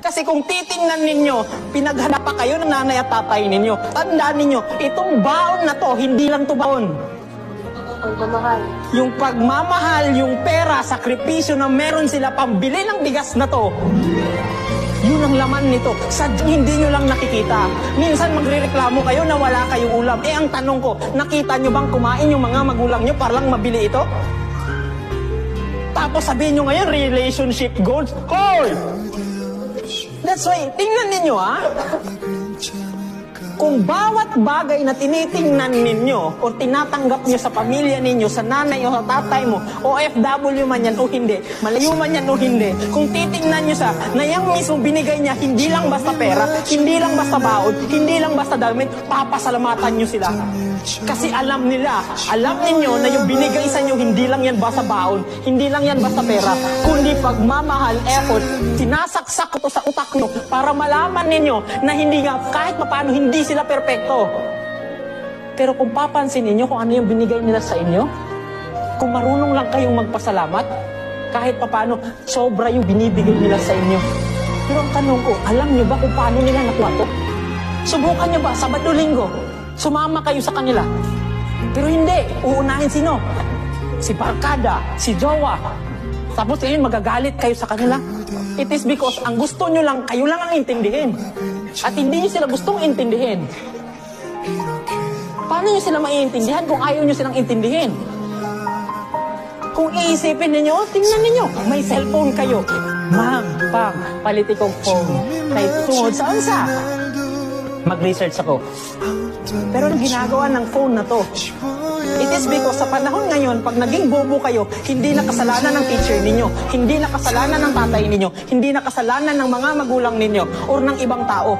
Kasi kung titingnan ninyo, pinaghanap pa kayo ng nanay at tatay ninyo. Tandaan ninyo, itong baon na to, hindi lang to baon. Pagmamahal. Yung pagmamahal, yung pera, sakripisyo na meron sila pambili ng bigas na to, yun ang laman nito. Hindi nyo lang nakikita. Minsan magrereklamo kayo na wala kayong ulam. Eh ang tanong ko, nakita nyo bang kumain yung mga magulang nyo para lang mabili ito? Tapos sabihin nyo ngayon, relationship goals. Hoy! That's why, tingnan ninyo kung bawat bagay na tinitingnan ninyo o tinatanggap nyo sa pamilya ninyo, sa nanay o sa tatay mo, o OFW man yan o hindi, malayo man yan o hindi, kung titingnan nyo sa na yung mismo binigay niya, hindi lang basta pera, hindi lang basta baon, hindi lang basta damit, papasalamatan nyo sila. Kasi alam ninyo na yung binigay sa inyo, hindi lang yan basta baon, hindi lang yan basta pera, kundi pagmamahal, effort, sinasaksak ko to sa utak nyo para malaman ninyo na hindi nga, kahit paano, hindi sila perpekto. Pero kung papansin ninyo kung ano yung binigay nila sa inyo, kung marunong lang kayong magpasalamat, kahit paano, sobra yung binibigay nila sa inyo. Pero ang tanong ko, alam nyo ba kung paano nila nakuha to? Subukan nyo ba, Sabado-Linggo, sumama kayo sa kanila. Pero hindi, uunahin sino? Si barkada, si jowa. Tapos ngayon magagalit kayo sa kanila. It is because ang gusto nyo lang, kayo lang ang intindihin. At hindi nyo sila gustong intindihin. Paano nyo sila maiintindihan kung ayaw nyo silang intindihin? Kung iisipin ninyo, tingnan ninyo, may cellphone kayo. Ma'am, paliti kong phone. Kahit tungod saan sa? Mag-research ako. Pero ang ginagawa ng phone na to, it is because sa panahon ngayon, pag naging bobo kayo, hindi na kasalanan ng teacher ninyo, hindi na kasalanan ng tatay ninyo, hindi na kasalanan ng mga magulang ninyo, or ng ibang tao.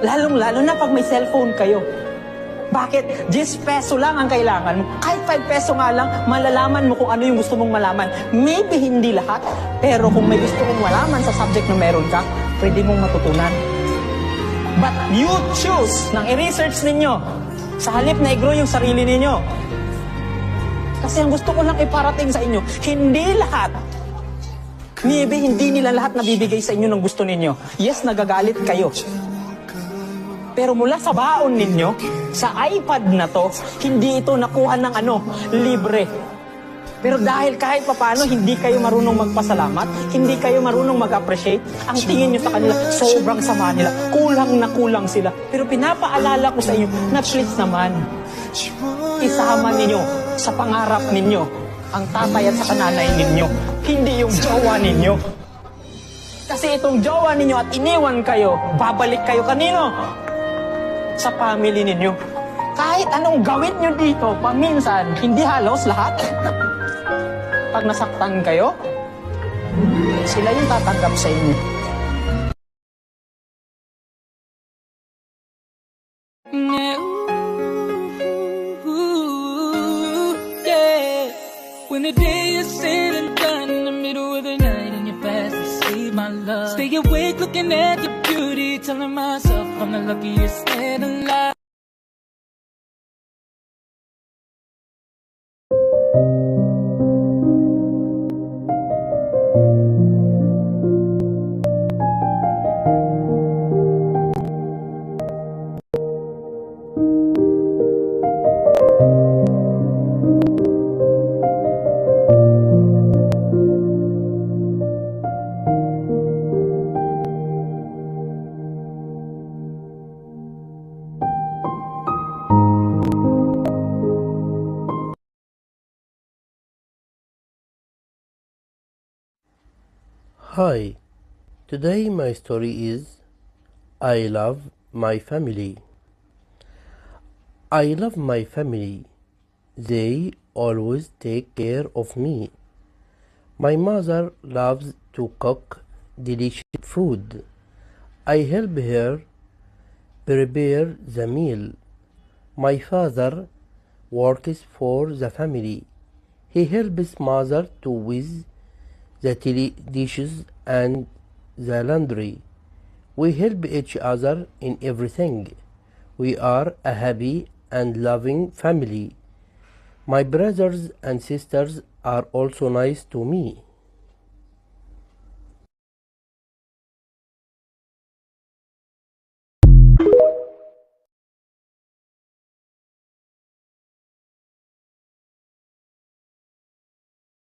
Lalong-lalo na pag may cellphone kayo. Bakit? 10 peso lang ang kailangan mo. Kahit 5 peso nga lang, malalaman mo kung ano yung gusto mong malaman. Maybe hindi lahat, pero kung may gusto mong malaman sa subject na meron ka, pwede mong matutunan. But you choose nang i-research ninyo sa halip na i-grow yung sarili ninyo. Kasi ang gusto ko lang iparating sa inyo, hindi lahat, maybe hindi nila lahat nabibigay sa inyo ng gusto ninyo. Yes, nagagalit kayo. Pero mula sa baon ninyo, sa iPad na to, hindi ito nakuha ng libre. Pero dahil kahit papano, hindi kayo marunong magpasalamat, hindi kayo marunong mag-appreciate, ang tingin nyo sa kanila, sobrang sama nila, kulang na kulang sila. Pero pinapaalala ko sa inyo na please naman, isama ninyo sa pangarap ninyo ang tatay at sa kananay ninyo, hindi yung jowa ninyo. Kasi itong jowa ninyo at iniwan kayo, babalik kayo kanino? Sa family ninyo. Kahit anong gawin nyo dito, paminsan, hindi halos lahat. Pag nasaktan kayo, sila yung tatanggap sa inyo. Yeah. When the day is said and done in the middle of the night and you're fast asleep, my love, stay awake looking at your beauty, telling myself I'm the luckiest man alive. Hi, today my story is I love my family. I love my family. They always take care of me. My mother loves to cook delicious food. I help her prepare the meal. My father works for the family. He helps mother to with the dishes and the laundry. We help each other in everything. We are a happy and loving family. My brothers and sisters are also nice to me.